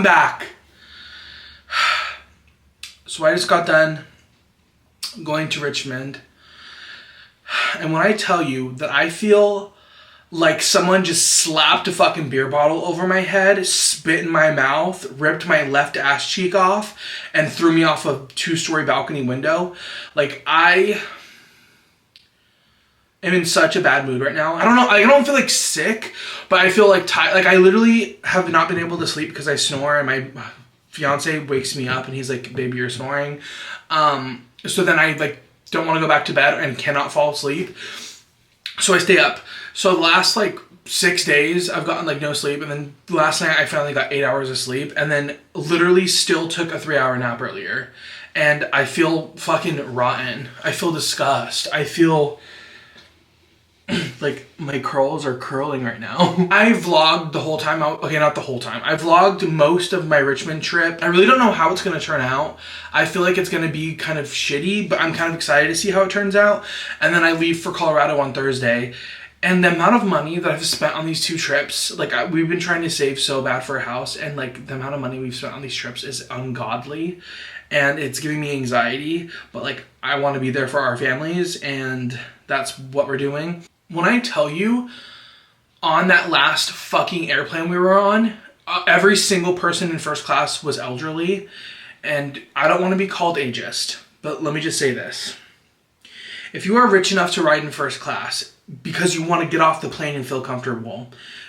I'm back. So I just got done going to Richmond. And when I tell you that I feel like someone just slapped a fucking beer bottle over my head, spit in my mouth, ripped my left ass cheek off, and threw me off a 2-story balcony window. Like, I am in such a bad mood right now. I don't know. I don't feel like sick, but I feel like tired. Like, I literally have not been able to sleep because I snore, and my fiance wakes me up and he's like, baby, you're snoring. So then I like don't want to go back to bed and cannot fall asleep. So I stay up. So the last like 6 days I've gotten like no sleep, and then last night I finally got 8 hours of sleep, and then literally still took a 3-hour nap earlier. And I feel fucking rotten. I feel disgust. I feel like my curls are curling right now. I vlogged the whole time out. Okay, not the whole time. I vlogged most of my Richmond trip. I really don't know how it's going to turn out. I feel like it's going to be kind of shitty, but I'm kind of excited to see how it turns out. And then I leave for Colorado on Thursday. And the amount of money that I've spent on these 2 trips, like we've been trying to save so bad for a house, and like the amount of money we've spent on these trips is ungodly. And it's giving me anxiety, but like I want to be there for our families, and that's what we're doing. When I tell you, on that last fucking airplane we were on, every single person in first class was elderly, and I don't want to be called ageist, but let me just say this. If you are rich enough to ride in first class because you want to get off the plane and feel comfortable,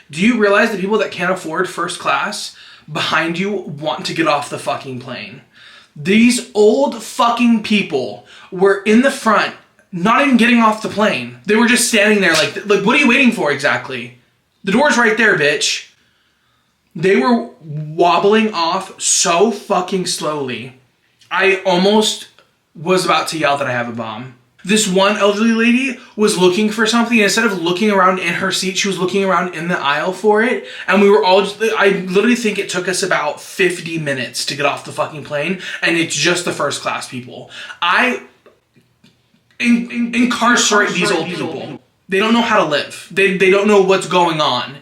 do you realize the people that can't afford first class behind you want to get off the fucking plane? These old fucking people were in the front, not even getting off the plane. They were just standing there like what are you waiting for exactly? The door's right there, bitch. They were wobbling off so fucking slowly. I almost was about to yell that I have a bomb. This one elderly lady was looking for something, and instead of looking around in her seat, she was looking around in the aisle for it. And we were all just, I literally think it took us about 50 minutes to get off the fucking plane, and it's just the first class people. I incarcerate these old people. They don't know how to live. They don't know what's going on.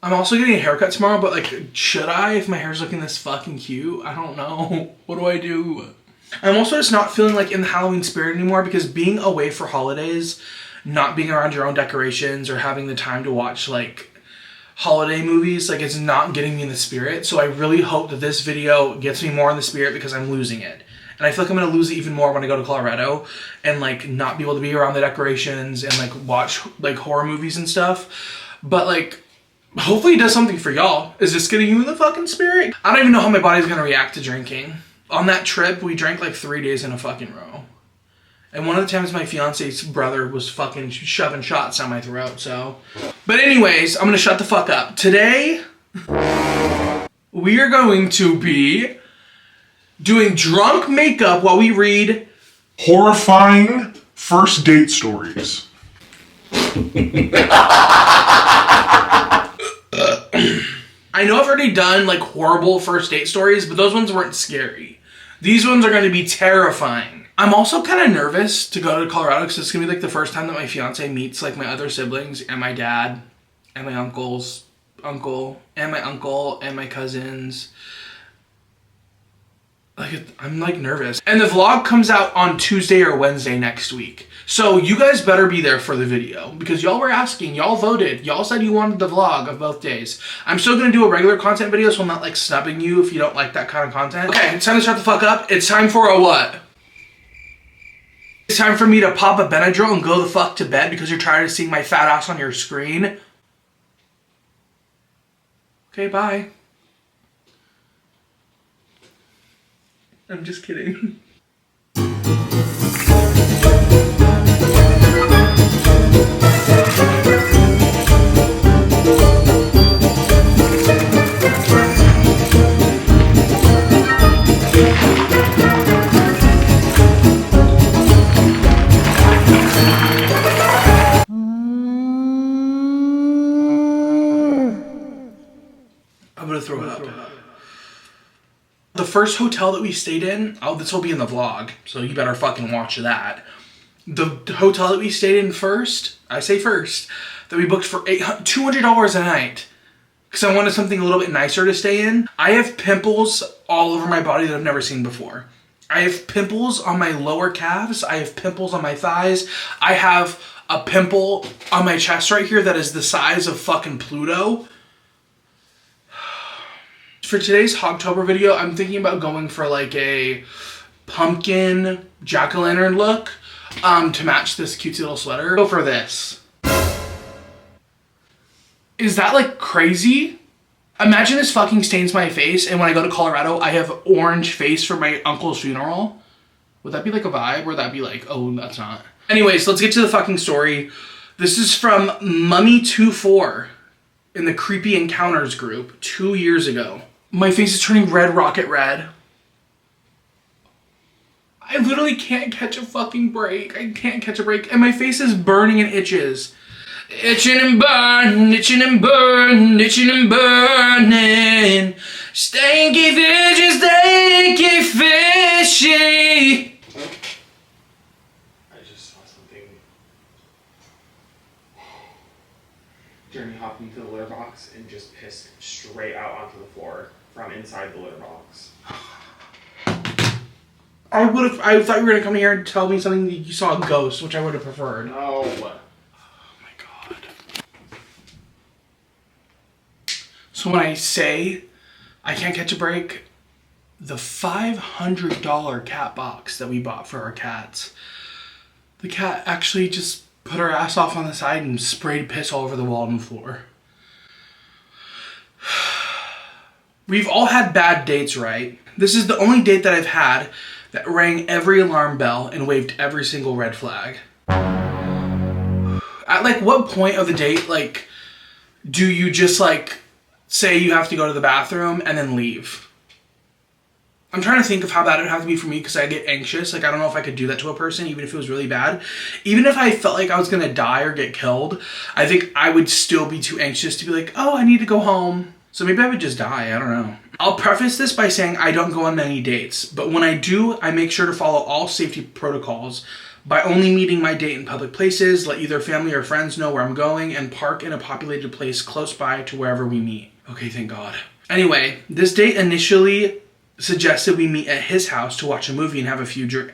I'm also getting a haircut tomorrow, but like, should I if my hair's looking this fucking cute? I don't know. What do I do? I'm also just not feeling like in the Halloween spirit anymore, because being away for holidays, not being around your own decorations or having the time to watch like holiday movies, like it's not getting me in the spirit. So I really hope that this video gets me more in the spirit, because I'm losing it. And I feel like I'm going to lose it even more when I go to Colorado and like not be able to be around the decorations and like watch like horror movies and stuff. But like, hopefully it does something for y'all. Is this getting you in the fucking spirit? I don't even know how my body's going to react to drinking. On that trip, we drank like 3 days in a fucking row. And one of the times my fiance's brother was fucking shoving shots down my throat, so. But anyways, I'm gonna shut the fuck up. Today, we are going to be doing drunk makeup while we read horrifying first date stories. I know I've already done like horrible first date stories, but those ones weren't scary. These ones are going to be terrifying. I'm also kind of nervous to go to Colorado, because it's going to be like the first time that my fiance meets like my other siblings and my dad and my uncle's uncle and my uncle and my cousins. Like, I'm like nervous. And the vlog comes out on Tuesday or Wednesday next week. So you guys better be there for the video, because y'all were asking, y'all voted, y'all said you wanted the vlog of both days. I'm still gonna do a regular content video, so I'm not like snubbing you if you don't like that kind of content. Okay, it's time to shut the fuck up. It's time for a what? It's time for me to pop a Benadryl and go the fuck to bed because you're tired of seeing my fat ass on your screen. Okay, bye. I'm just kidding. I'm gonna throw it up. The first hotel that we stayed in, this will be in the vlog, so you better fucking watch that. The hotel that we stayed in first, I say first, that we booked for $200 a night. because I wanted something a little bit nicer to stay in. I have pimples all over my body that I've never seen before. I have pimples on my lower calves. I have pimples on my thighs. I have a pimple on my chest right here that is the size of fucking Pluto. For today's Hogtober video, I'm thinking about going for like a pumpkin jack-o'-lantern look to match this cutesy little sweater. Go for this. Is that like crazy? Imagine this fucking stains my face, and when I go to Colorado, I have orange face for my uncle's funeral. Would that be like a vibe, or would that be like, oh, that's not? Anyways, let's get to the fucking story. This is from Mummy24 in the Creepy Encounters group 2 years ago. My face is turning red rocket red. I literally can't catch a fucking break. I can't catch a break, and my face is burning and itches. Itching and burning, itching and burning, itching and burning. Stanky fishy, stanky fishy. I just saw something. Jeremy hopped into the litter box and just pissed straight out onto the floor from inside the litter box. I thought you were gonna come here and tell me something that you saw a ghost, which I would have preferred. No. So when I say I can't catch a break, the $500 cat box that we bought for our cats, the cat actually just put her ass off on the side and sprayed piss all over the wall and the floor. We've all had bad dates, right? This is the only date that I've had that rang every alarm bell and waved every single red flag. At like what point of the date, like, do you just like say you have to go to the bathroom and then leave? I'm trying to think of how bad it would have to be for me, because I get anxious. Like, I don't know if I could do that to a person, even if it was really bad. Even if I felt like I was gonna die or get killed, I think I would still be too anxious to be like, oh, I need to go home. So maybe I would just die, I don't know. I'll preface this by saying I don't go on many dates, but when I do, I make sure to follow all safety protocols by only meeting my date in public places, let either family or friends know where I'm going, and park in a populated place close by to wherever we meet. Okay, thank God. Anyway, this date initially suggested we meet at his house to watch a movie and have a few drinks.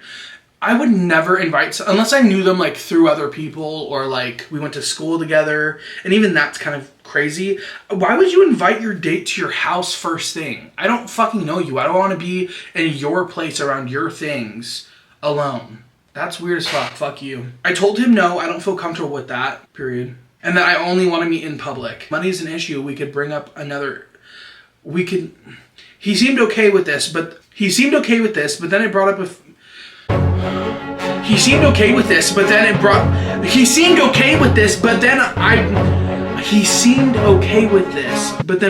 I would never invite, unless I knew them like through other people, or like we went to school together, and even that's kind of crazy. Why would you invite your date to your house first thing? I don't fucking know you. I don't want to be in your place around your things alone. That's weird as fuck. Fuck you. I told him no, I don't feel comfortable with that, period. And that I only want to meet in public. Money's an issue. We could bring up another... He seemed okay with this, but then it brought up He seemed okay with this, but then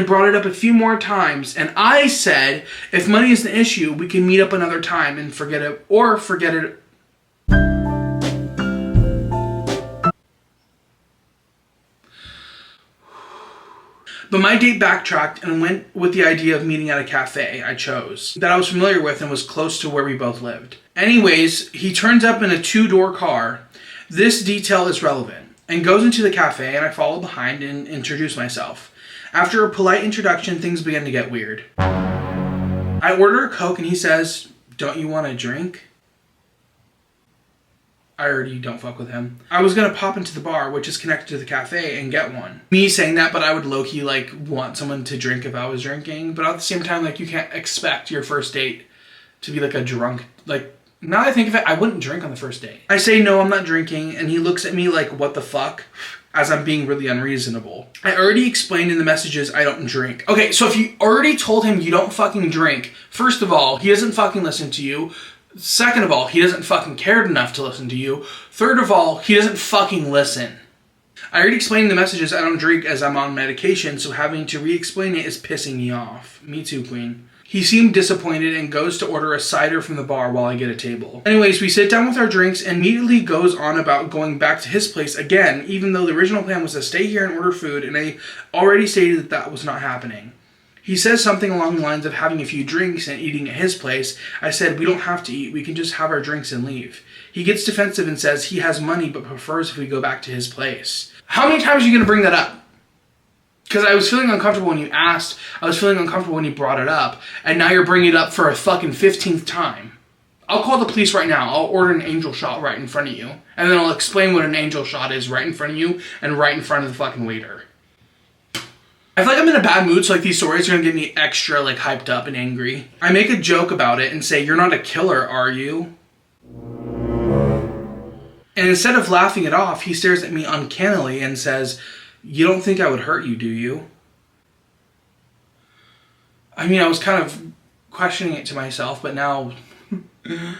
brought it up a few more times, and I said, if money is an issue, we can meet up another time and forget it. But my date backtracked and went with the idea of meeting at a cafe I chose, that I was familiar with and was close to where we both lived. Anyways, he turns up in a 2-door car. This detail is relevant, and goes into the cafe, and I follow behind and introduce myself. After a polite introduction, things begin to get weird. I order a Coke and he says, "Don't you want a drink?" I already don't fuck with him. I was gonna pop into the bar, which is connected to the cafe, and get one. Me saying that, but I would low-key like want someone to drink if I was drinking. But at the same time, like, you can't expect your first date to be like a drunk. Like, now that I think of it, I wouldn't drink on the first date. I say no, I'm not drinking, and he looks at me like, what the fuck? As I'm being really unreasonable. I already explained in the messages I don't drink. Okay, so if you already told him you don't fucking drink, first of all, he doesn't fucking listen to you. Second of all, he doesn't fucking care enough to listen to you. Third of all, he doesn't fucking listen. I already explained in the messages I don't drink as I'm on medication, so having to re-explain it is pissing me off. Me too, queen. He seemed disappointed and goes to order a cider from the bar while I get a table. Anyways, we sit down with our drinks and immediately goes on about going back to his place again, even though the original plan was to stay here and order food, and I already stated that that was not happening. He says something along the lines of having a few drinks and eating at his place. I said, we don't have to eat, we can just have our drinks and leave. He gets defensive and says he has money but prefers if we go back to his place. How many times are you going to bring that up? Because I was feeling uncomfortable when you asked, I was feeling uncomfortable when you brought it up, and now you're bringing it up for a fucking 15th time. I'll call the police right now. I'll order an angel shot right in front of you, and then I'll explain what an angel shot is right in front of you and right in front of the fucking waiter. I feel like I'm in a bad mood, so like these stories are gonna get me extra like hyped up and angry. I make a joke about it and say, "You're not a killer, are you?" And instead of laughing it off, he stares at me uncannily and says, "You don't think I would hurt you, do you?" I mean, I was kind of questioning it to myself, but now, I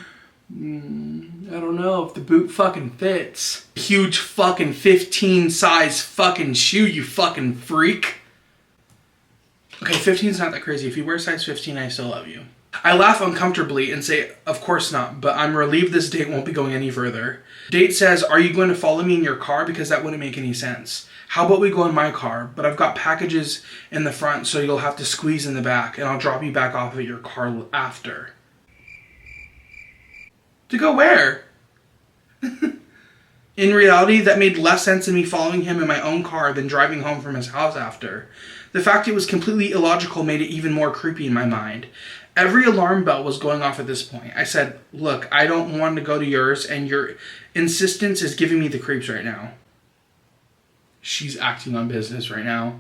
don't know if the boot fucking fits. Huge fucking 15 size fucking shoe, you fucking freak. Okay, 15 is not that crazy. If you wear size 15, I still love you. I laugh uncomfortably and say, "Of course not, but I'm relieved this date won't be going any further." Date says, "Are you going to follow me in your car? Because that wouldn't make any sense. How about we go in my car? But I've got packages in the front, so you'll have to squeeze in the back, and I'll drop you back off at your car after." To go where? In reality, that made less sense than me following him in my own car than driving home from his house after. The fact it was completely illogical made it even more creepy in my mind. Every alarm bell was going off at this point. I said, "Look, I don't want to go to yours, and your insistence is giving me the creeps right now." She's acting on business right now.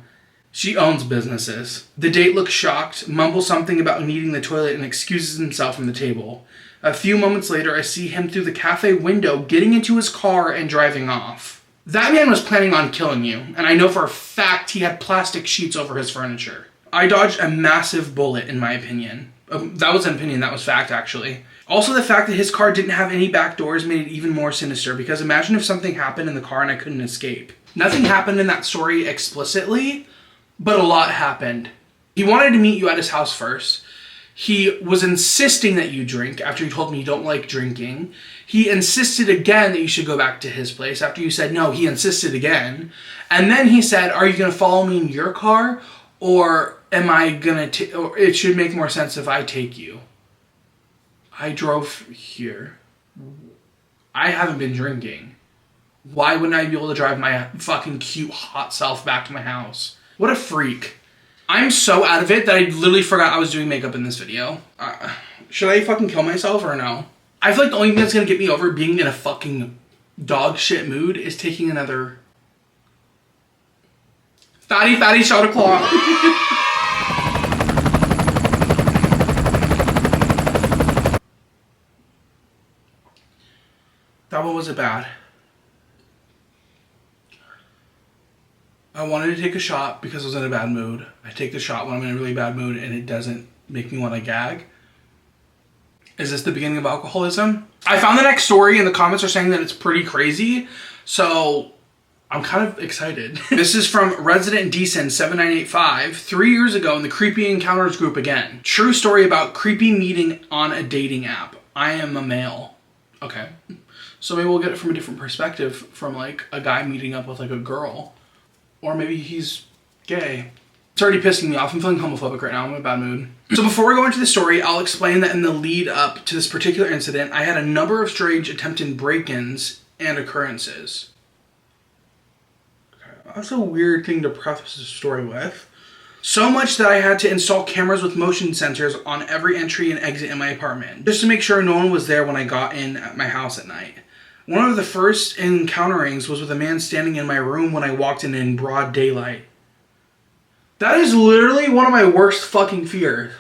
She owns businesses. The date looks shocked, mumbles something about needing the toilet, and excuses himself from the table. A few moments later, I see him through the cafe window getting into his car and driving off. That man was planning on killing you, and I know for a fact he had plastic sheets over his furniture. I dodged a massive bullet, in my opinion. That was an opinion, that was fact, actually. Also, the fact that his car didn't have any back doors made it even more sinister, because imagine if something happened in the car and I couldn't escape. Nothing happened in that story explicitly, but a lot happened. He wanted to meet you at his house first. He was insisting that you drink after you told me you don't like drinking. He insisted again that you should go back to his place after you said no. He insisted again. And then he said, "Are you going to follow me in your car, or am I going to, or it should make more sense if I take you?" I drove here. I haven't been drinking. Why wouldn't I be able to drive my fucking cute hot self back to my house? What a freak. I'm so out of it that I literally forgot I was doing makeup in this video. Should I fucking kill myself or no? I feel like the only thing that's gonna get me over being in a fucking dog shit mood is taking another fatty shot of claw. That one wasn't bad. I wanted to take a shot because I was in a bad mood. I take the shot when I'm in a really bad mood and it doesn't make me want to gag. Is this the beginning of alcoholism? I found the next story and the comments are saying that it's pretty crazy. So I'm kind of excited. This is from Resident Decent 7985. 3 years ago in the Creepy Encounters group again. True story about creepy meeting on a dating app. I am a male. Okay. So maybe we'll get it from a different perspective from like a guy meeting up with like a girl. Or maybe he's gay. It's already pissing me off. I'm feeling homophobic right now. I'm in a bad mood. So before we go into the story, I'll explain that in the lead up to this particular incident, I had a number of strange attempted break-ins and occurrences. Okay, that's a weird thing to preface the story with. So much that I had to install cameras with motion sensors on every entry and exit in my apartment, just to make sure no one was there when I got in at my house at night. One of the first encounterings was with a man standing in my room when I walked in broad daylight. That is literally one of my worst fucking fears.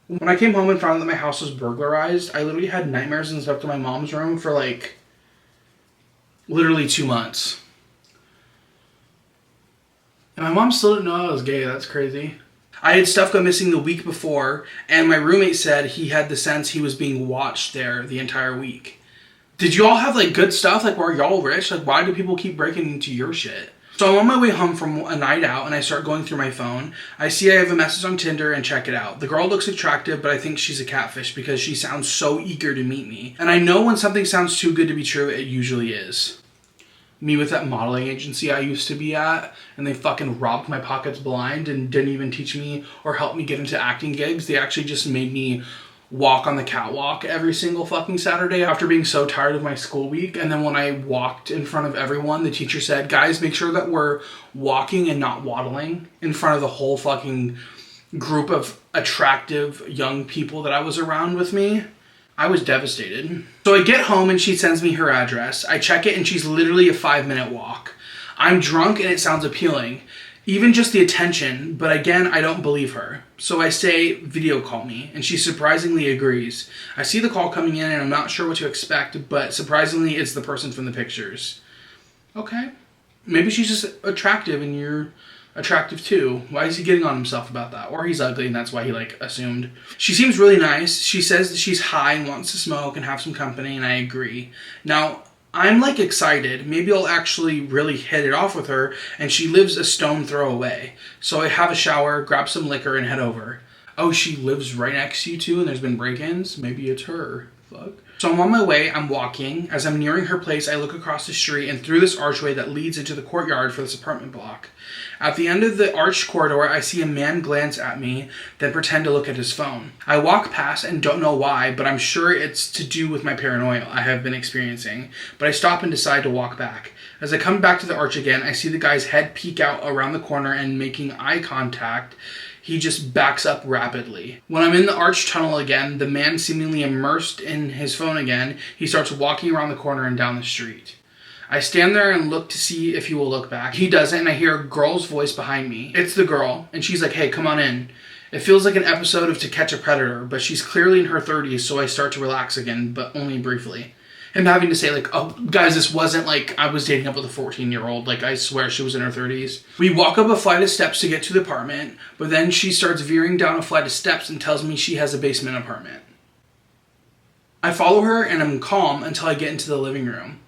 When I came home and found that my house was burglarized, I literally had nightmares and stuff to my mom's room for like literally 2 months. And my mom still didn't know I was gay. That's crazy. I had stuff go missing the week before, and my roommate said he had the sense he was being watched there the entire week. Did you all have like good stuff? Like, were y'all rich? Like, why do people keep breaking into your shit? So I'm on my way home from a night out, and I start going through my phone. I see I have a message on Tinder and check it out. The girl looks attractive, but I think she's a catfish because she sounds so eager to meet me. And I know when something sounds too good to be true, it usually is. Me with that modeling agency I used to be at, and they fucking robbed my pockets blind and didn't even teach me or help me get into acting gigs. They actually just made me walk on the catwalk every single fucking Saturday after being so tired of my school week. And then when I walked in front of everyone, the teacher said, guys, make sure that we're walking and not waddling in front of the whole fucking group of attractive young people that I was around with me. I was devastated. So I get home and she sends me her address. I check it and she's literally a 5-minute walk. I'm drunk and it sounds appealing. Even just the attention, but again, I don't believe her. So I say, video call me, and she surprisingly agrees. I see the call coming in and I'm not sure what to expect, but surprisingly, it's the person from the pictures. Okay. Maybe she's just attractive and you're attractive too. Why is he getting on himself about that? Or he's ugly and that's why he assumed. She seems really nice. She says that she's high and wants to smoke and have some company, and I agree. Now, I'm excited. Maybe I'll actually really hit it off with her, and she lives a stone throw away. So I have a shower, grab some liquor, and head over. Oh, she lives right next to you too, and there's been break-ins? Maybe it's her. Fuck. So I'm on my way, I'm walking. As I'm nearing her place, I look across the street and through this archway that leads into the courtyard for this apartment block. At the end of the arched corridor, I see a man glance at me, then pretend to look at his phone. I walk past and don't know why, but I'm sure it's to do with my paranoia I have been experiencing. But I stop and decide to walk back. As I come back to the arch again, I see the guy's head peek out around the corner and making eye contact. He just backs up rapidly. When I'm in the arch tunnel again, the man seemingly immersed in his phone again, he starts walking around the corner and down the street. I stand there and look to see if he will look back. He doesn't, and I hear a girl's voice behind me. It's the girl, and she's like, hey, come on in. It feels like an episode of To Catch a Predator, but she's clearly in her 30s, so I start to relax again, but only briefly. Him having to say, oh, guys, this wasn't I was dating up with a 14-year-old. I swear she was in her 30s. We walk up a flight of steps to get to the apartment, but then she starts veering down a flight of steps and tells me she has a basement apartment. I follow her, and I'm calm until I get into the living room.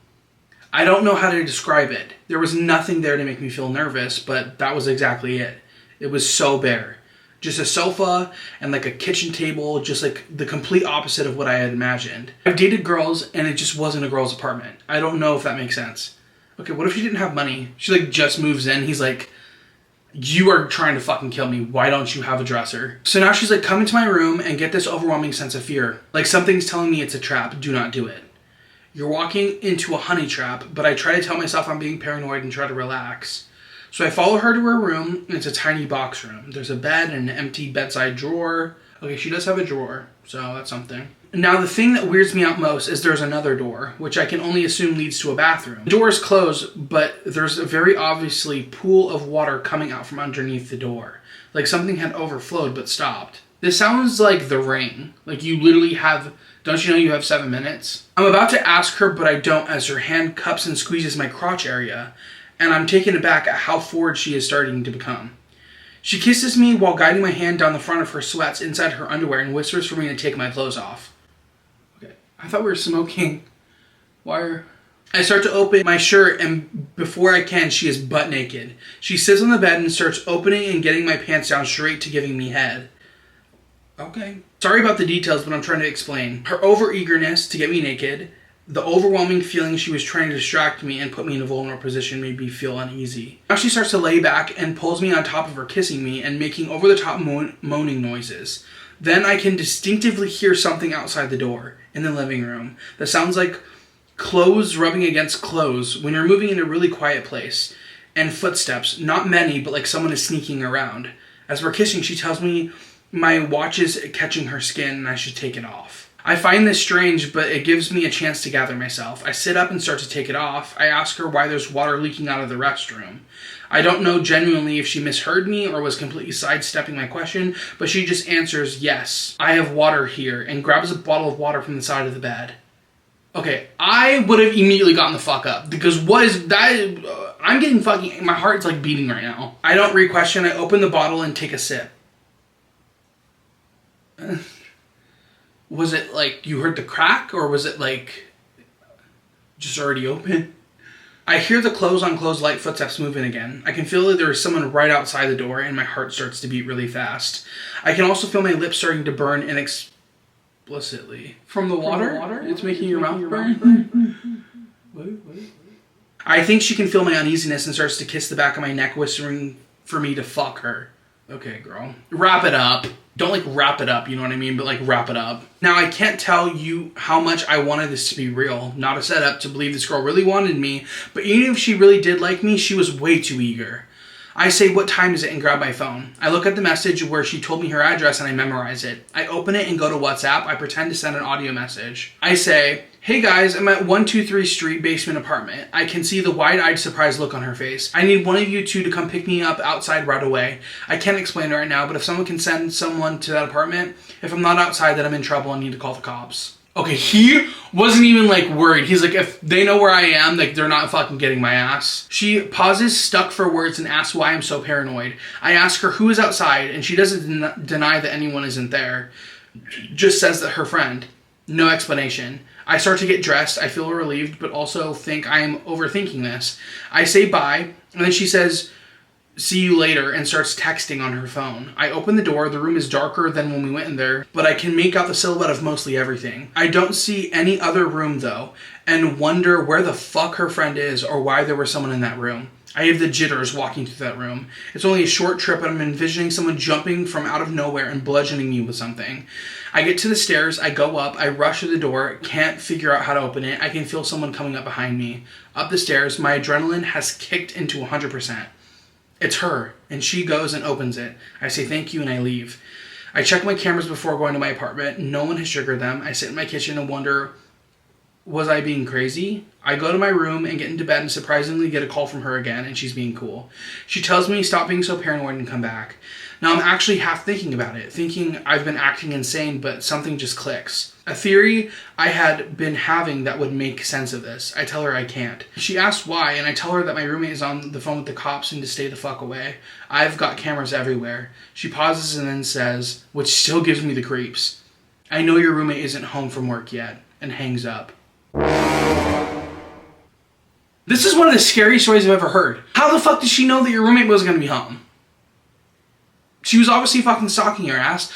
I don't know how to describe it. There was nothing there to make me feel nervous, but that was exactly it. It was so bare. Just a sofa and a kitchen table, just the complete opposite of what I had imagined. I've dated girls and it just wasn't a girl's apartment. I don't know if that makes sense. Okay, what if she didn't have money? She just moves in. He's like, you are trying to fucking kill me. Why don't you have a dresser? So now she's come into my room and get this overwhelming sense of fear. Something's telling me it's a trap. Do not do it. You're walking into a honey trap, but I try to tell myself I'm being paranoid and try to relax. So I follow her to her room, and it's a tiny box room. There's a bed and an empty bedside drawer. Okay, she does have a drawer, so that's something. Now, the thing that weirds me out most is there's another door, which I can only assume leads to a bathroom. The door is closed, but there's a very obviously pool of water coming out from underneath the door. Something had overflowed but stopped. This sounds like The Ring. You literally have... Don't you know you have 7 minutes? I'm about to ask her, but I don't, as her hand cups and squeezes my crotch area, and I'm taken aback at how forward she is starting to become. She kisses me while guiding my hand down the front of her sweats inside her underwear and whispers for me to take my clothes off. Okay, I thought we were smoking. I start to open my shirt, and before I can, she is butt naked. She sits on the bed and starts opening and getting my pants down straight to giving me head. Okay. Sorry about the details, but I'm trying to explain. Her over-eagerness to get me naked, the overwhelming feeling she was trying to distract me and put me in a vulnerable position made me feel uneasy. Now she starts to lay back and pulls me on top of her, kissing me and making over-the-top moaning noises. Then I can distinctively hear something outside the door in the living room that sounds like clothes rubbing against clothes when you're moving in a really quiet place. And footsteps, not many, but someone is sneaking around. As we're kissing, she tells me my watch is catching her skin and I should take it off. I find this strange, but it gives me a chance to gather myself. I sit up and start to take it off. I ask her why there's water leaking out of the restroom. I don't know genuinely if she misheard me or was completely sidestepping my question, but she just answers, yes, I have water here, and grabs a bottle of water from the side of the bed. Okay, I would have immediately gotten the fuck up, because what is that? I'm getting fucking, my heart's beating right now. I don't re-question, I open the bottle and take a sip. Was it you heard the crack, or was it just already open? I hear the close-on-close light footsteps moving again. I can feel that there is someone right outside the door, and my heart starts to beat really fast. I can also feel my lips starting to burn inexplicitly. From the water? It's making your mouth burn? What? I think she can feel my uneasiness and starts to kiss the back of my neck, whispering for me to fuck her. Okay, girl. Wrap it up. Don't like wrap it up, you know what I mean? But like wrap it up. Now I can't tell you how much I wanted this to be real, not a setup, to believe this girl really wanted me, but even if she really did like me, she was way too eager. I say, what time is it, and grab my phone. I look at the message where she told me her address and I memorize it. I open it and go to WhatsApp. I pretend to send an audio message. I say, hey guys, I'm at 123 Street, basement apartment. I can see the wide-eyed surprised look on her face. I need one of you two to come pick me up outside right away. I can't explain it right now, but if someone can send someone to that apartment, if I'm not outside, then I'm in trouble and need to call the cops. Okay, he wasn't even like worried. He's like, if they know where I am, like they're not fucking getting my ass. She pauses, stuck for words, and asks why I'm so paranoid. I ask her who is outside, and she doesn't deny that anyone isn't there. Just says that her friend. No explanation. I start to get dressed. I feel relieved, but also think I am overthinking this. I say bye, and then she says, see you later, and starts texting on her phone. I open the door. The room is darker than when we went in there, but I can make out the silhouette of mostly everything. I don't see any other room though, and wonder where the fuck her friend is or why there was someone in that room. I have the jitters walking through that room. It's only a short trip, and I'm envisioning someone jumping from out of nowhere and bludgeoning me with something. I get to the stairs, I go up, I rush to the door, can't figure out how to open it. I can feel someone coming up behind me. Up the stairs, my adrenaline has kicked into 100%. It's her, and she goes and opens it. I say thank you and I leave. I check my cameras before going to my apartment. No one has triggered them. I sit in my kitchen and wonder, was I being crazy? I go to my room and get into bed and surprisingly get a call from her again, and she's being cool. She tells me stop being so paranoid and come back. Now I'm actually half thinking about it, thinking I've been acting insane, but something just clicks. A theory I had been having that would make sense of this. I tell her I can't. She asks why, and I tell her that my roommate is on the phone with the cops and to stay the fuck away. I've got cameras everywhere. She pauses and then says, which still gives me the creeps, I know your roommate isn't home from work yet, and hangs up. This is one of the scariest stories I've ever heard. How the fuck did she know that your roommate wasn't going to be home? She was obviously fucking stalking your ass.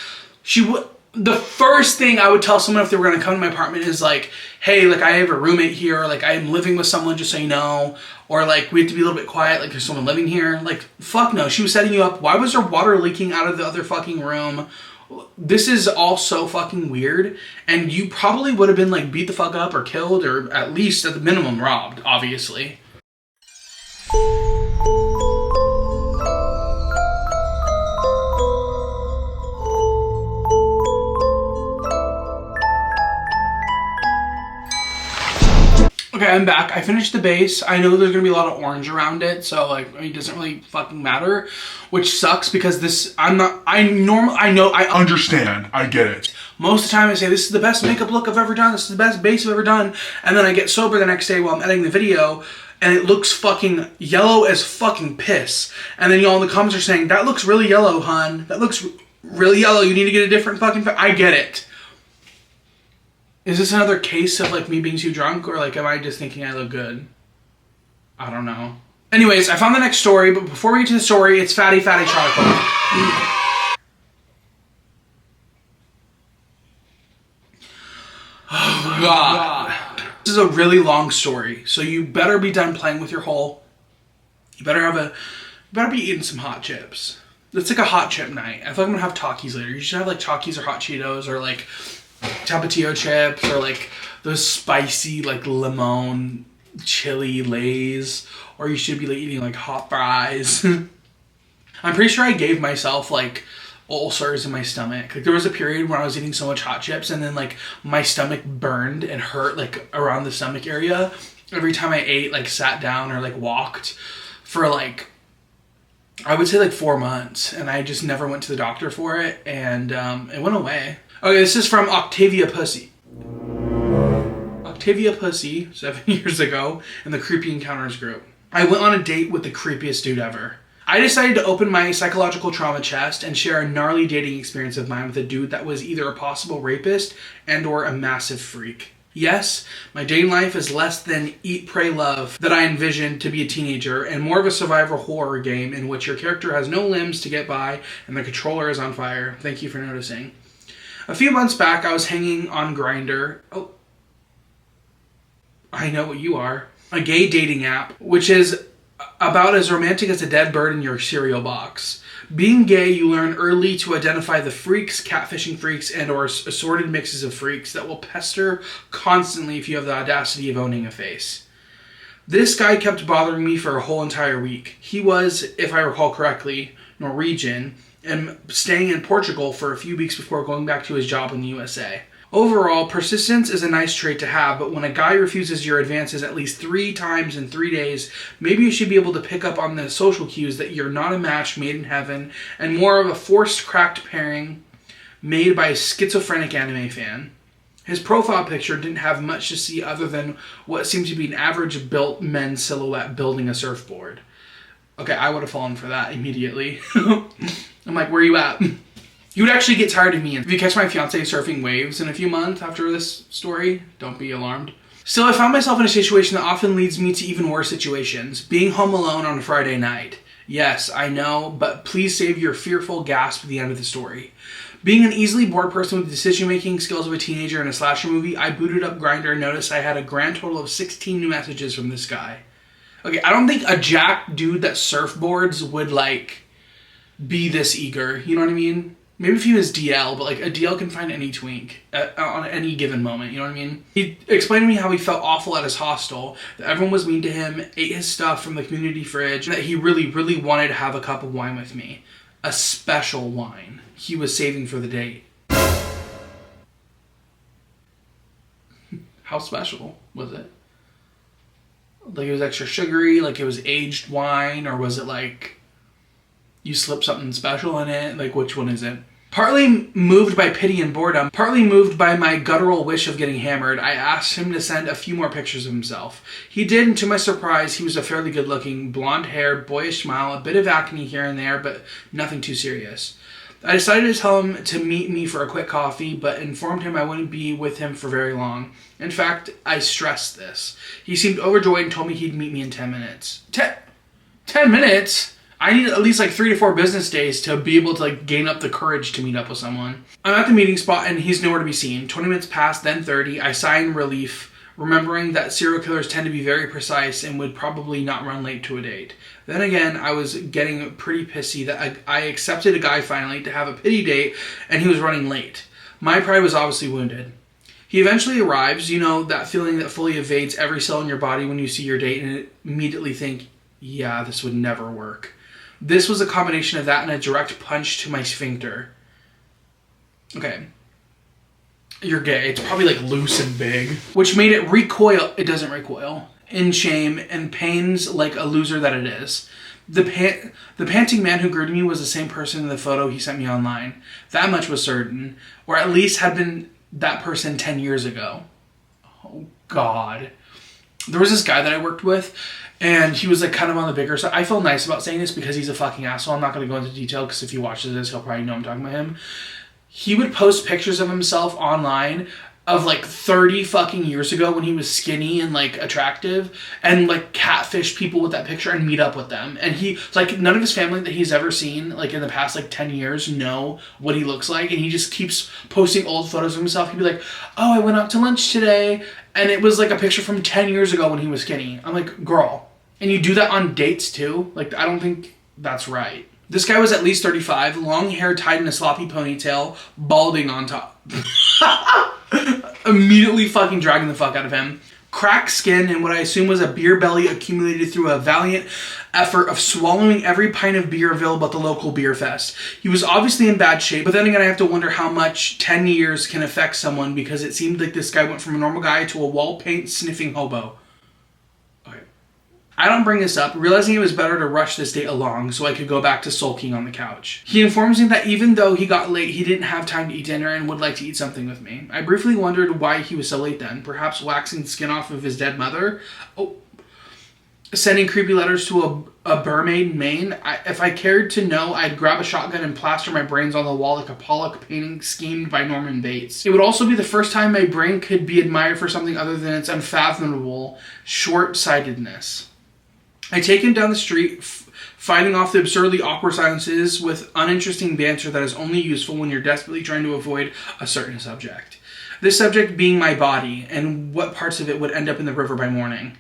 The first thing I would tell someone if they were going to come to my apartment is like, hey, like I have a roommate here, or like I am living with someone, just so you know, or like we have to be a little bit quiet, like there's someone living here. Like, fuck no, she was setting you up. Why was there water leaking out of the other fucking room? This is all so fucking weird, and you probably would have been like beat the fuck up or killed, or at least at the minimum robbed, obviously. Okay, I'm back. I finished the base. I know there's gonna be a lot of orange around it, so like, I mean, it doesn't really fucking matter, which sucks because this, I Understand. I get it. most of the time I say, this is the best makeup look I've ever done, this is the best base I've ever done, and then I get sober the next day while I'm editing the video, and it looks fucking yellow as fucking piss. And then y'all in the comments are saying, that looks really yellow, hun. That looks really yellow. You need to get a different fucking, I get it. Is this another case of like me being too drunk, or like am I just thinking I look good? I don't know. Anyways, I found the next story, but before we get to the story, it's Fatty Chocolate. Oh God. This is a really long story, so you better be done playing with your hole. You better be eating some hot chips. It's like a hot chip night. I feel like I'm gonna have Takis later. You should have like Takis or hot Cheetos or like Tapatio chips or like those spicy like lemon chili Lays, or you should be like eating like hot fries. I'm pretty sure I gave myself like ulcers in my stomach. Like there was a period when I was eating so much hot chips and then like my stomach burned and hurt like around the stomach area every time I ate, like sat down or like walked for like, I would say like 4 months, and I just never went to the doctor for it, and it went away. Okay, this is from Octavia Pussy. Octavia Pussy, 7 years ago, in the Creepy Encounters group. I went on a date with the creepiest dude ever. I decided to open my psychological trauma chest and share a gnarly dating experience of mine with a dude that was either a possible rapist and or a massive freak. Yes, my dating life is less than Eat, Pray, Love that I envisioned to be a teenager, and more of a survival horror game in which your character has no limbs to get by and the controller is on fire. Thank you for noticing. A few months back, I was hanging on Grindr. Oh, I know what you are. A gay dating app, which is about as romantic as a dead bird in your cereal box. Being gay, you learn early to identify the freaks, catfishing freaks, and or assorted mixes of freaks that will pester constantly if you have the audacity of owning a face. This guy kept bothering me for a whole entire week. He was, if I recall correctly, Norwegian, and staying in Portugal for a few weeks before going back to his job in the USA. Overall, persistence is a nice trait to have, but when a guy refuses your advances at least 3 times in 3 days, maybe you should be able to pick up on the social cues that you're not a match made in heaven and more of a forced cracked pairing made by a schizophrenic anime fan. His profile picture didn't have much to see other than what seemed to be an average built men's silhouette building a surfboard. Okay, I would have fallen for that immediately. I'm like, where are you at? You would actually get tired of me. If you catch my fiance surfing waves in a few months after this story, don't be alarmed. Still, I found myself in a situation that often leads me to even worse situations. Being home alone on a Friday night. Yes, I know, but please save your fearful gasp at the end of the story. Being an easily bored person with the decision-making skills of a teenager in a slasher movie, I booted up Grindr and noticed I had a grand total of 16 new messages from this guy. Okay, I don't think a jack dude that surfboards would, be this eager. You know what I mean? Maybe if he was DL, but a DL can find any twink on any given moment, you know what I mean? He explained to me how he felt awful at his hostel, that everyone was mean to him, ate his stuff from the community fridge, and that he really, really wanted to have a cup of wine with me. A special wine he was saving for the date. How special was it? It was extra sugary, it was aged wine, or was it you slipped something special in it? Which one is it? Partly moved by pity and boredom, partly moved by my guttural wish of getting hammered, I asked him to send a few more pictures of himself. He did, and to my surprise, he was a fairly good-looking, blonde hair, boyish smile, a bit of acne here and there, but nothing too serious. I decided to tell him to meet me for a quick coffee, but informed him I wouldn't be with him for very long. In fact, I stressed this. He seemed overjoyed and told me he'd meet me in 10 minutes. 10 minutes? I need at least 3 to 4 business days to be able to gain up the courage to meet up with someone. I'm at the meeting spot and he's nowhere to be seen. 20 minutes passed, then 30. I sigh in relief, remembering that serial killers tend to be very precise and would probably not run late to a date. Then again, I was getting pretty pissy that I accepted a guy finally to have a pity date and he was running late. My pride was obviously wounded. He eventually arrives, that feeling that fully evades every cell in your body when you see your date and immediately think, yeah, this would never work. This was a combination of that and a direct punch to my sphincter. Okay. You're gay. It's probably loose and big. Which made it recoil. It doesn't recoil. In shame and pains like a loser that it is. The panting man who greeted me was the same person in the photo he sent me online. That much was certain. Or at least had been that person 10 years ago. Oh, God. There was this guy that I worked with, and he was kind of on the bigger side. I feel nice about saying this because he's a fucking asshole. I'm not going to go into detail because if he watches this, he'll probably know I'm talking about him. He would post pictures of himself online of 30 fucking years ago when he was skinny and attractive, and catfish people with that picture and meet up with them. And he none of his family that he's ever seen in the past 10 years know what he looks like, and he just keeps posting old photos of himself. He'd be like, oh, I went out to lunch today, and it was a picture from 10 years ago when he was skinny. I'm like, girl. And you do that on dates too? I don't think that's right. This guy was at least 35, long hair tied in a sloppy ponytail, balding on top. Immediately fucking dragging the fuck out of him. Cracked skin and what I assume was a beer belly accumulated through a valiant effort of swallowing every pint of beer available at the local beer fest. He was obviously in bad shape, but then again I have to wonder how much 10 years can affect someone, because it seemed like this guy went from a normal guy to a wall paint sniffing hobo. I don't bring this up, realizing it was better to rush this date along so I could go back to sulking on the couch. He informs me that even though he got late, he didn't have time to eat dinner and would like to eat something with me. I briefly wondered why he was so late then. Perhaps waxing skin off of his dead mother? Oh, sending creepy letters to a mermaid in Maine? If I cared to know, I'd grab a shotgun and plaster my brains on the wall like a Pollock painting schemed by Norman Bates. It would also be the first time my brain could be admired for something other than its unfathomable short-sightedness. I take him down the street, fighting off the absurdly awkward silences with uninteresting banter that is only useful when you're desperately trying to avoid a certain subject. This subject being my body, and what parts of it would end up in the river by morning.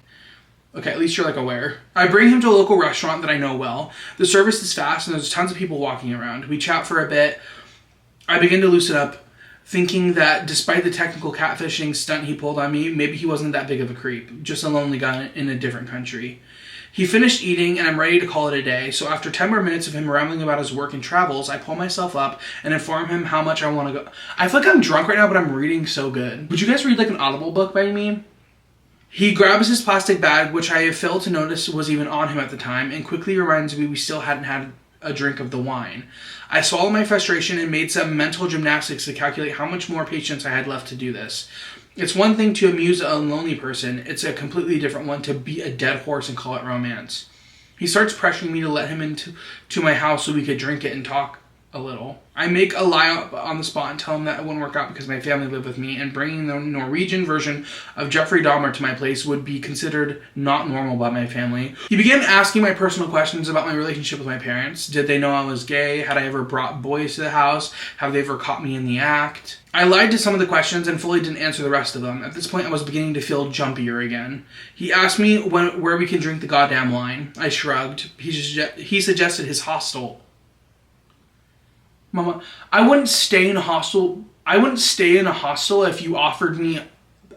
Okay, at least you're like aware. I bring him to a local restaurant that I know well. The service is fast and there's tons of people walking around. We chat for a bit. I begin to loosen up, thinking that despite the technical catfishing stunt he pulled on me, maybe he wasn't that big of a creep, just a lonely guy in a different country. He finished eating and I'm ready to call it a day, so after 10 more minutes of him rambling about his work and travels, I pull myself up and inform him how much I want to go. I feel like I'm drunk right now, but I'm reading so good. Would you guys read like an Audible book by me? He grabs his plastic bag, which I have failed to notice was even on him at the time, and quickly reminds me we still hadn't had a drink of the wine. I swallowed my frustration and made some mental gymnastics to calculate how much more patience I had left to do this. It's one thing to amuse a lonely person, it's a completely different one to beat a dead horse and call it romance. He starts pressuring me to let him into my house so we could drink it and talk a little. I make a lie up on the spot and tell him that it wouldn't work out because my family lived with me, and bringing the Norwegian version of Jeffrey Dahmer to my place would be considered not normal by my family. He began asking my personal questions about my relationship with my parents. Did they know I was gay? Had I ever brought boys to the house? Have they ever caught me in the act? I lied to some of the questions and fully didn't answer the rest of them. At this point, I was beginning to feel jumpier again. He asked me where we can drink the goddamn wine. I shrugged. He suggested his hostel. Mama, I wouldn't stay in a hostel. I wouldn't stay in a hostel if you offered me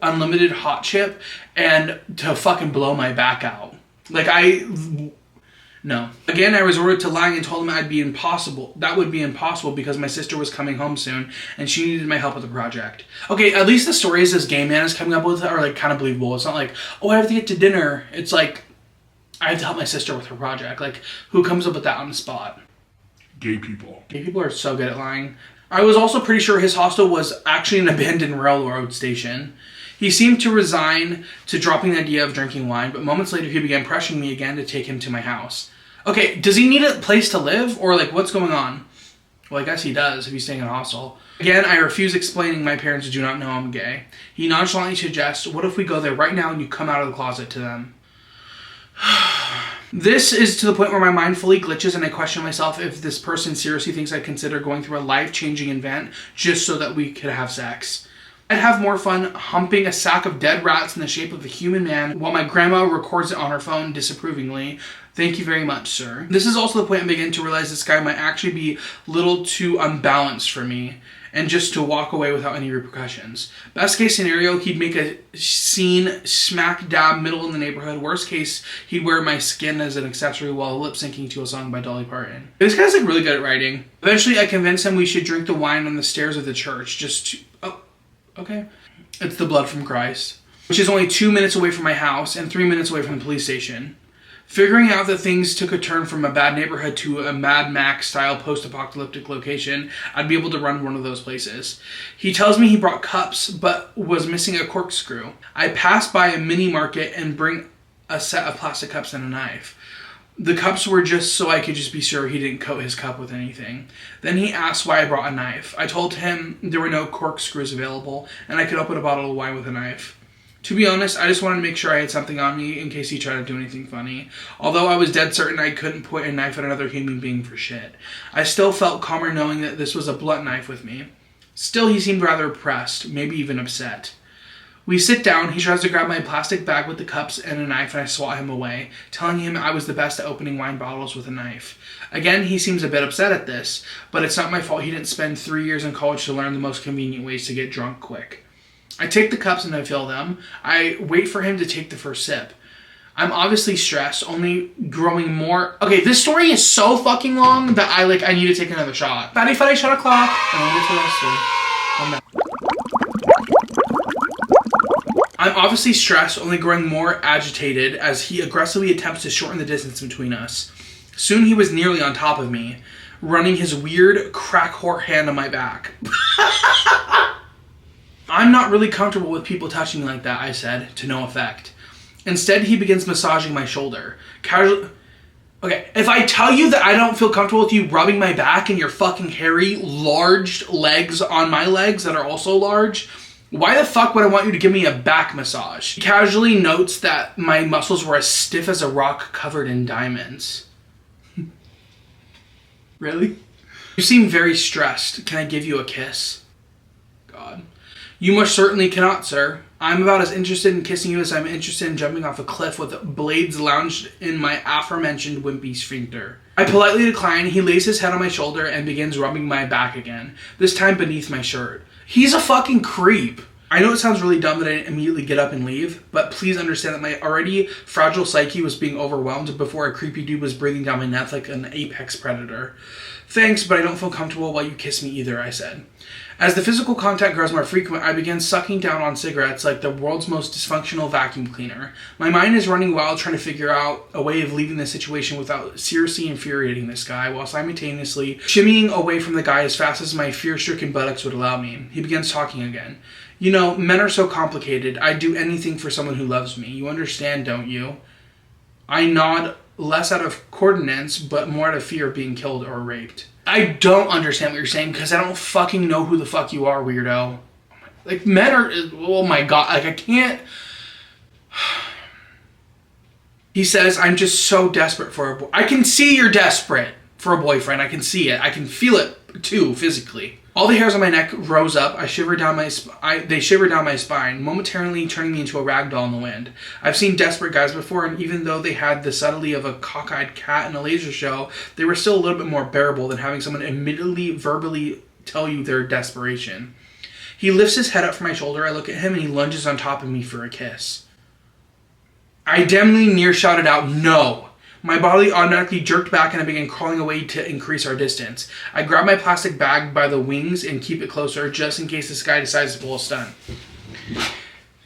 unlimited hot chip and to fucking blow my back out. No. Again, I resorted to lying and told him That would be impossible because my sister was coming home soon and she needed my help with the project. Okay, at least the stories this gay man is coming up with are like kind of believable. It's not like, oh, I have to get to dinner. It's like, I have to help my sister with her project. Like, who comes up with that on the spot? Gay people. Gay people are so good at lying. I was also pretty sure his hostel was actually an abandoned railroad station. He seemed to resign to dropping the idea of drinking wine, but moments later he began pressuring me again to take him to my house. Okay, does he need a place to live? Or like, what's going on? Well, I guess he does if he's staying in a hostel. Again, I refuse explaining my parents do not know I'm gay. He nonchalantly suggests, what if we go there right now and you come out of the closet to them? This is to the point where my mind fully glitches and I question myself if this person seriously thinks I'd consider going through a life-changing event just so that we could have sex. I'd have more fun humping a sack of dead rats in the shape of a human man while my grandma records it on her phone disapprovingly. Thank you very much, sir. This is also the point I begin to realize this guy might actually be a little too unbalanced for me and just to walk away without any repercussions. Best case scenario, he'd make a scene smack dab middle in the neighborhood. Worst case, he'd wear my skin as an accessory while lip syncing to a song by Dolly Parton. This guy's like really good at writing. Eventually, I convinced him we should drink the wine on the stairs of the church. Okay. It's the blood from Christ, which is only 2 minutes away from my house and 3 minutes away from the police station. Figuring out that things took a turn from a bad neighborhood to a Mad Max-style post-apocalyptic location, I'd be able to run one of those places. He tells me he brought cups, but was missing a corkscrew. I pass by a mini market and bring a set of plastic cups and a knife. The cups were just so I could just be sure he didn't coat his cup with anything. Then he asked why I brought a knife. I told him there were no corkscrews available, and I could open a bottle of wine with a knife. To be honest, I just wanted to make sure I had something on me in case he tried to do anything funny. Although I was dead certain I couldn't point a knife at another human being for shit. I still felt calmer knowing that this was a blunt knife with me. Still, he seemed rather oppressed, maybe even upset. We sit down, he tries to grab my plastic bag with the cups and a knife, and I swat him away, telling him I was the best at opening wine bottles with a knife. Again, he seems a bit upset at this, but it's not my fault he didn't spend 3 years in college to learn the most convenient ways to get drunk quick. I take the cups and I fill them. I wait for him to take the first sip. I'm obviously stressed, only growing more... Okay, this story is so fucking long that I need to take another shot. Fatty shot o'clock. And I'll get to the rest of it. I'm back. I'm obviously stressed, only growing more agitated as he aggressively attempts to shorten the distance between us. Soon he was nearly on top of me, running his weird crack whore hand on my back. I'm not really comfortable with people touching me like that, I said, to no effect. Instead, he begins massaging my shoulder. Casually... Okay, if I tell you that I don't feel comfortable with you rubbing my back and your fucking hairy, large legs on my legs that are also large, why the fuck would I want you to give me a back massage? He casually notes that my muscles were as stiff as a rock covered in diamonds. Really? You seem very stressed. Can I give you a kiss? God. You most certainly cannot, sir. I'm about as interested in kissing you as I'm interested in jumping off a cliff with blades lounged in my aforementioned wimpy sphincter. I politely decline. He lays his head on my shoulder and begins rubbing my back again, this time beneath my shirt. He's a fucking creep. I know it sounds really dumb that I didn't immediately get up and leave, but please understand that my already fragile psyche was being overwhelmed before a creepy dude was breathing down my neck like an apex predator. Thanks, but I don't feel comfortable while you kiss me either, I said. As the physical contact grows more frequent, I began sucking down on cigarettes like the world's most dysfunctional vacuum cleaner. My mind is running wild trying to figure out a way of leaving this situation without seriously infuriating this guy, while simultaneously shimmying away from the guy as fast as my fear-stricken buttocks would allow me. He begins talking again. You know, men are so complicated. I'd do anything for someone who loves me. You understand, don't you? I nod, less out of coordinates, but more out of fear of being killed or raped. I don't understand what you're saying because I don't fucking know who the fuck you are, weirdo. Like, men are... Oh my god. Like, I can't... He says, I'm just so desperate for a boy. I can see you're desperate for a boyfriend. I can see it. I can feel it, too, physically. All the hairs on my neck rose up. They shivered down my spine, momentarily turning me into a rag doll in the wind. I've seen desperate guys before, and even though they had the subtlety of a cockeyed cat in a laser show, they were still a little bit more bearable than having someone admittedly verbally tell you their desperation. He lifts his head up from my shoulder. I look at him, and he lunges on top of me for a kiss. I dimly near shouted out, no. My body automatically jerked back and I began crawling away to increase our distance. I grab my plastic bag by the wings and keep it closer just in case this guy decides to pull a stunt.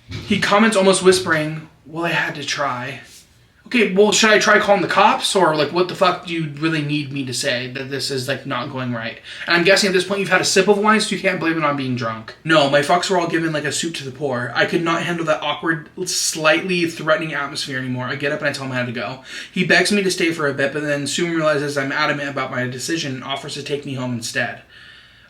He comments almost whispering, well, I had to try. Okay, well, should I try calling the cops? Or, like, what the fuck do you really need me to say that this is, like, not going right? And I'm guessing at this point you've had a sip of wine, so you can't blame it on being drunk. No, my fucks were all given like a soup to the poor. I could not handle that awkward, slightly threatening atmosphere anymore. I get up and I tell him I had to go. He begs me to stay for a bit, but then soon realizes I'm adamant about my decision and offers to take me home instead.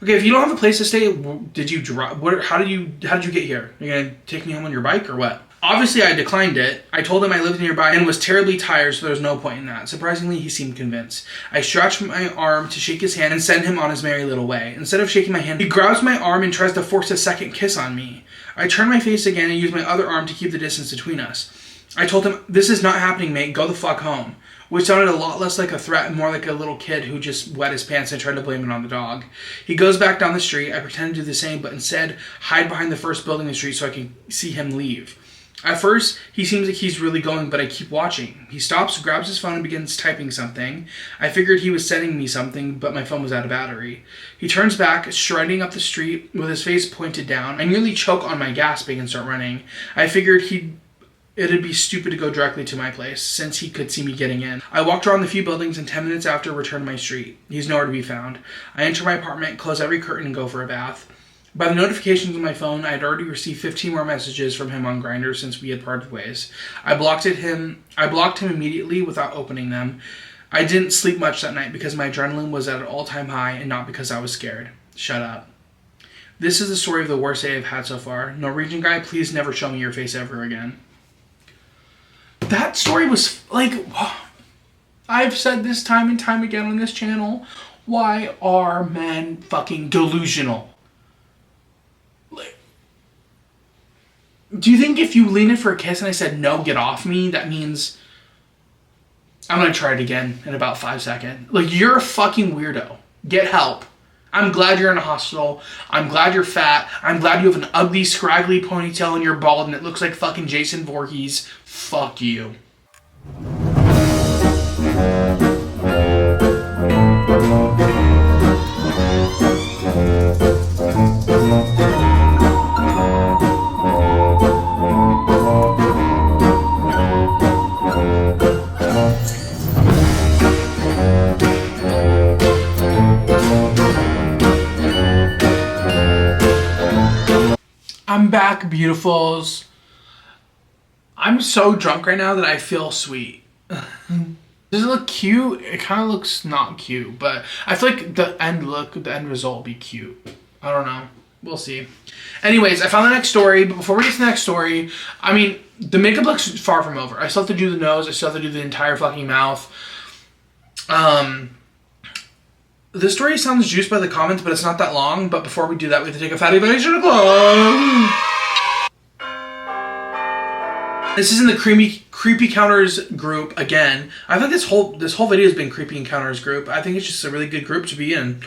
Okay, if you don't have a place to stay, did you drive? How did you get here? You're gonna take me home on your bike or what? Obviously, I declined it. I told him I lived nearby and was terribly tired, so there was no point in that. Surprisingly, he seemed convinced. I stretched my arm to shake his hand and send him on his merry little way. Instead of shaking my hand, he grabs my arm and tries to force a second kiss on me. I turn my face again and use my other arm to keep the distance between us. I told him, this is not happening, mate. Go the fuck home. Which sounded a lot less like a threat and more like a little kid who just wet his pants and tried to blame it on the dog. He goes back down the street. I pretend to do the same, but instead hide behind the first building in the street so I can see him leave. At first, he seems like he's really going, but I keep watching. He stops, grabs his phone, and begins typing something. I figured he was sending me something, but my phone was out of battery. He turns back, striding up the street with his face pointed down. I nearly choke on my gasping and start running. I figured it'd be stupid to go directly to my place, since he could see me getting in. I walked around the few buildings and 10 minutes after returned to my street. He's nowhere to be found. I enter my apartment, close every curtain, and go for a bath. By the notifications on my phone, I had already received 15 more messages from him on Grindr since we had parted ways. I blocked him immediately without opening them. I didn't sleep much that night because my adrenaline was at an all-time high and not because I was scared. Shut up. This is the story of the worst day I've had so far. Norwegian guy, please never show me your face ever again. That story was like... I've said this time and time again on this channel. Why are men fucking delusional? Do you think if you leaned in for a kiss and I said, no, get off me, that means I'm going to try it again in about 5 seconds? Like, you're a fucking weirdo. Get help. I'm glad you're in a hospital. I'm glad you're fat. I'm glad you have an ugly, scraggly ponytail and you're bald and it looks like fucking Jason Voorhees. Fuck you. I'm back, beautifuls. I'm so drunk right now that I feel sweet. Does it look cute? It kind of looks not cute, but I feel like the end result will be cute. I don't know. We'll see. Anyways, I found the next story, but before we get to the next story, I mean, the makeup looks far from over. I still have to do the nose. I still have to do the entire fucking mouth. This story sounds juiced by the comments, but it's not that long. But before we do that, we have to take a fatty bite to the club. This is in the creepy encounters group again. I think this whole video has been creepy encounters group. I think it's just a really good group to be in.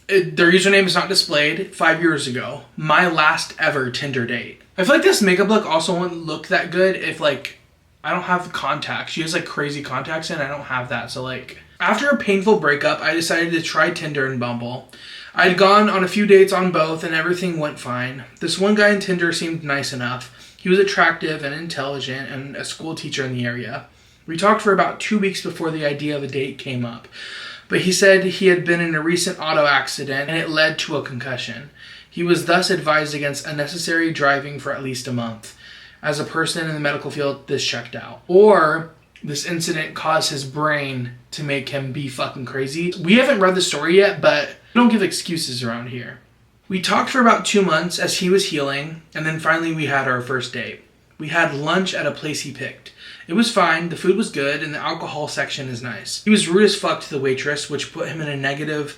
Their username is not displayed. 5 years ago, my last ever Tinder date. I feel like this makeup look also wouldn't look that good if like I don't have contacts. She has like crazy contacts in. I don't have that. So like after a painful breakup, I decided to try Tinder and Bumble. I'd gone on a few dates on both and everything went fine. This one guy in Tinder seemed nice enough. He was attractive and intelligent and a school teacher in the area. We talked for about 2 weeks before the idea of a date came up. But he said he had been in a recent auto accident and it led to a concussion. He was thus advised against unnecessary driving for at least a month. As a person in the medical field, this checked out. Or this incident caused his brain to make him be fucking crazy. We haven't read the story yet, but we don't give excuses around here. We talked for about 2 months as he was healing, and then finally we had our first date. We had lunch at a place he picked. It was fine, the food was good, and the alcohol section is nice. He was rude as fuck to the waitress, which put him in a negative,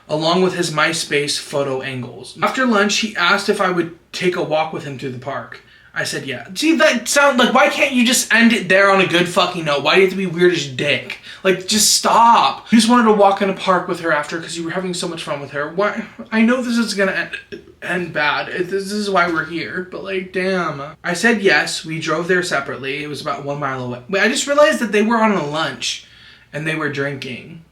along with his MySpace photo angles. After lunch, he asked if I would take a walk with him through the park. I said yeah. See, that sound like, why can't you just end it there on a good fucking note? Why do you have to be weird as dick? Like, just stop. You just wanted to walk in a park with her after because you were having so much fun with her. Why? I know this is gonna end bad. This is why we're here, but like, damn. I said yes. We drove there separately. It was about 1 mile away. Wait, I just realized that they were on a lunch and they were drinking.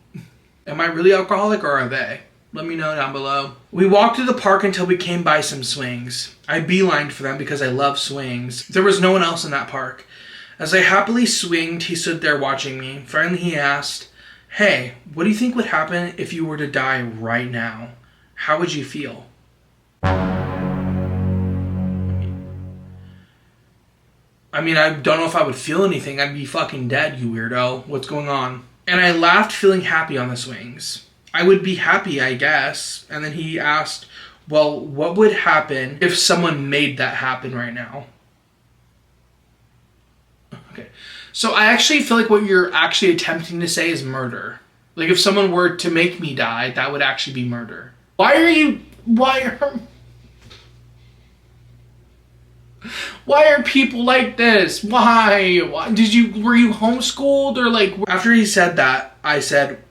Am I really alcoholic or are they? Let me know down below. We walked to the park until we came by some swings. I beelined for them because I love swings. There was no one else in that park. As I happily swinged, he stood there watching me. Finally, he asked, "Hey, what do you think would happen if you were to die right now? How would you feel?" I mean, I don't know if I would feel anything. I'd be fucking dead, you weirdo. What's going on? And I laughed, feeling happy on the swings. I would be happy, I guess. And then he asked, well, what would happen if someone made that happen right now? Okay. So I actually feel like what you're actually attempting to say is murder. Like if someone were to make me die, that would actually be murder. Why are people like this? Why? Were you homeschooled or like? After he said that, I said,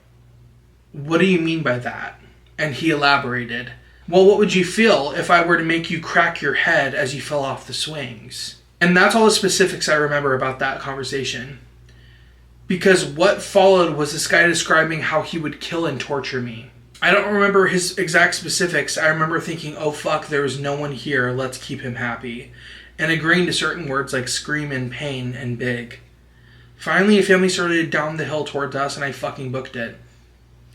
what do you mean by that? And he elaborated, well, what would you feel if I were to make you crack your head as you fell off the swings? And that's all the specifics I remember about that conversation. Because what followed was this guy describing how he would kill and torture me. I don't remember his exact specifics. I remember thinking, oh fuck, there is no one here, let's keep him happy. And agreeing to certain words like scream and pain and big. Finally, a family started down the hill towards us and I fucking booked it.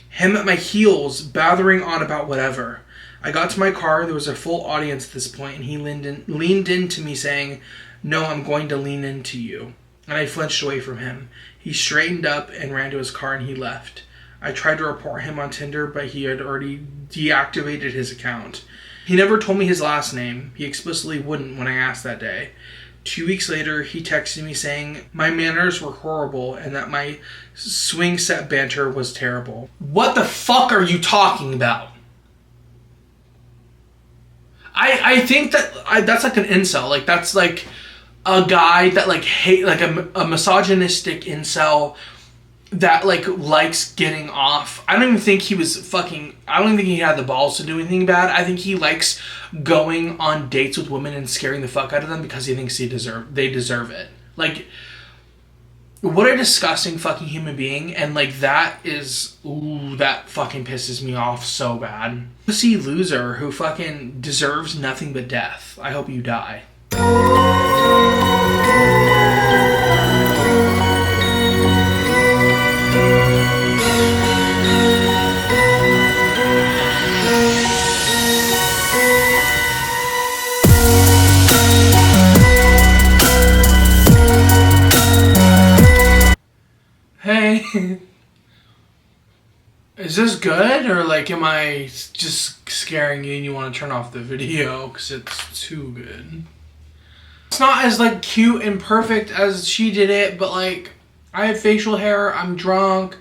Him at my heels, bathering on about whatever. I got to my car, there was a full audience at this point, and he leaned into me saying, no, I'm going to lean into you. And I flinched away from him. He straightened up and ran to his car and he left. I tried to report him on Tinder, but he had already deactivated his account. He never told me his last name. He explicitly wouldn't when I asked that day. 2 weeks later, he texted me saying my manners were horrible and that my swing set banter was terrible. What the fuck are you talking about? I think that's like an incel. Like that's like a guy that like hate like a misogynistic incel that like likes getting off. I don't even think he had the balls to do anything bad. I think he likes going on dates with women and scaring the fuck out of them because he thinks they deserve it. Like, what a disgusting fucking human being. And like that fucking pisses me off so bad. Pussy loser who fucking deserves nothing but death. I hope you die. Hey, is this good or like am I just scaring you and you want to turn off the video because it's too good? It's not as like cute and perfect as she did it, but like I have facial hair, I'm drunk,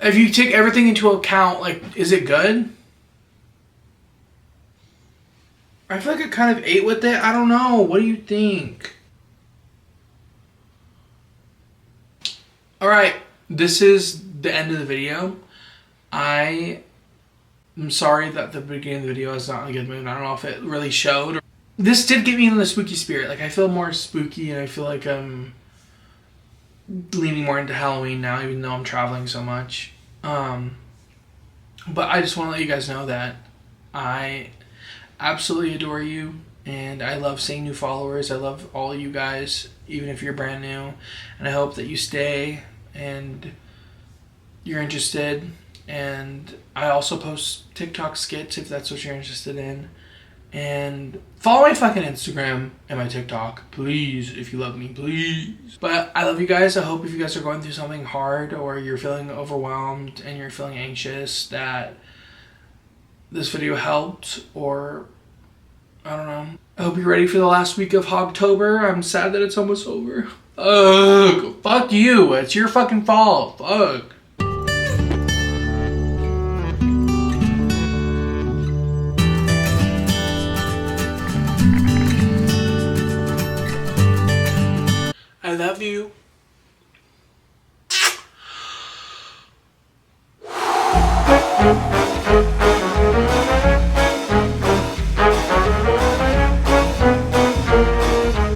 If you take everything into account, like, is it good? I feel like I kind of ate with it. I don't know. What do you think? Alright, this is the end of the video. I am sorry that the beginning of the video is not in a good mood. I don't know if it really showed. This did get me in the spooky spirit. Like, I feel more spooky, and I feel like I'm leaning more into Halloween now, even though I'm traveling so much. But I just want to let you guys know that I absolutely adore you, and I love seeing new followers. I love all you guys, even if you're brand new, and I hope that you stay and you're interested. And I also post TikTok skits if that's what you're interested in. And follow my fucking Instagram and my TikTok, please, if you love me, please. But I love you guys. I hope if you guys are going through something hard, or you're feeling overwhelmed and you're feeling anxious, that this video helped, or I don't know. I hope you're ready for the last week of HOGTOBER. I'm sad that it's almost over. Ugh, fuck you. It's your fucking fault. Fuck. I love you.